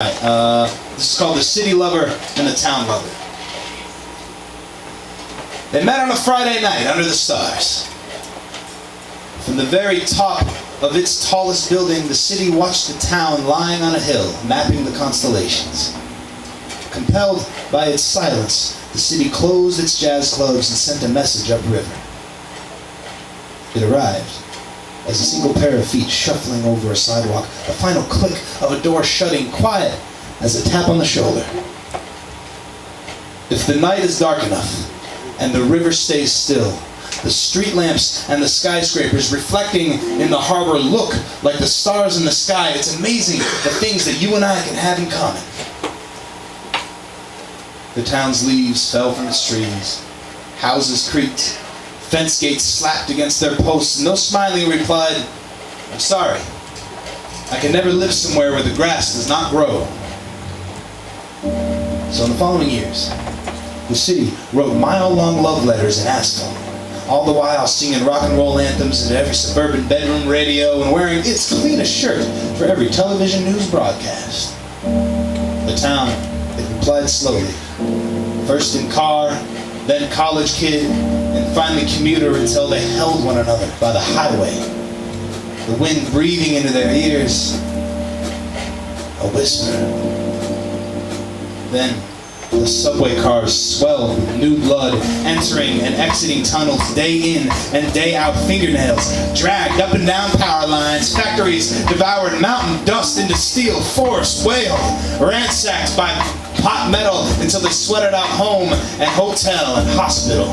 This is called The City Lover and the Town Lover. They met on a Friday night under the stars. From the very top of its tallest building, the city watched the town lying on a hill, mapping the constellations. Compelled by its silence, the city closed its jazz clubs and sent a message upriver. It arrived as a single pair of feet shuffling over a sidewalk, the final click of a door shutting, quiet as a tap on the shoulder. If the night is dark enough and the river stays still, the street lamps and the skyscrapers reflecting in the harbor look like the stars in the sky. It's amazing the things that you and I can have in common. The town's leaves fell from its trees. Houses creaked. Fence gates slapped against their posts. No Smiling replied, "I'm sorry. I can never live somewhere where the grass does not grow." So in the following years, the city wrote mile-long love letters in asphalt, all the while singing rock and roll anthems into every suburban bedroom radio and wearing its cleanest shirt for every television news broadcast. The town, it replied slowly, first in car, then college kid, and finally commuter, until they held one another by the highway, the wind breathing into their ears, a whisper. Then the subway cars swelled with new blood, entering and exiting tunnels day in and day out, fingernails dragged up and down power lines, factories devoured mountain dust into steel, forest wailed, ransacked by hot metal until they sweated out home and hotel and hospital.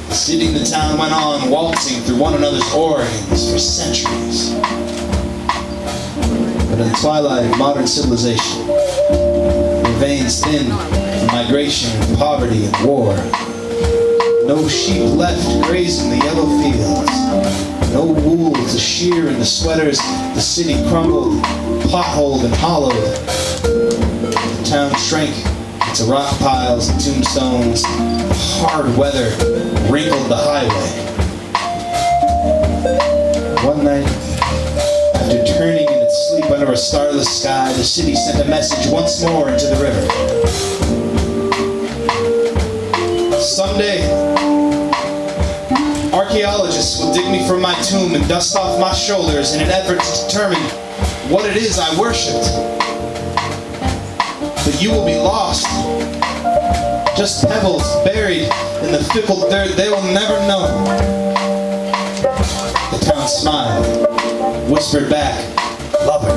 The city and the town went on waltzing through one another's organs for centuries. But in the twilight of modern civilization, their veins thinned from migration and poverty and war. No sheep left grazing the yellow fields. No wool to shear in the sweaters. The city crumbled, potholed and hollowed. The town shrank into rock piles and tombstones. Hard weather wrinkled the highway. One night, after turning in its sleep under a starless sky, the city sent a message once more into the river. Someday, archaeologists will dig me from my tomb and dust off my shoulders in an effort to determine what it is I worshipped. But you will be lost, just pebbles buried in the fickle dirt they will never know. The town smiled, whispered back, "Lover,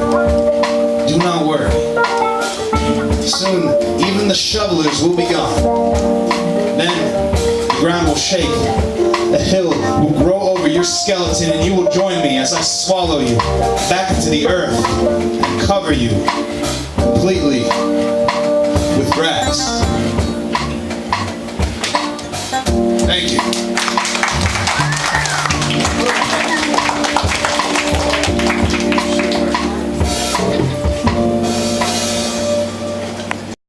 do not worry. Soon even the shovelers will be gone. Then the ground will shake, the hill will grow over your skeleton, and you will join me as I swallow you back into the earth and cover you completely with grass." Thank you.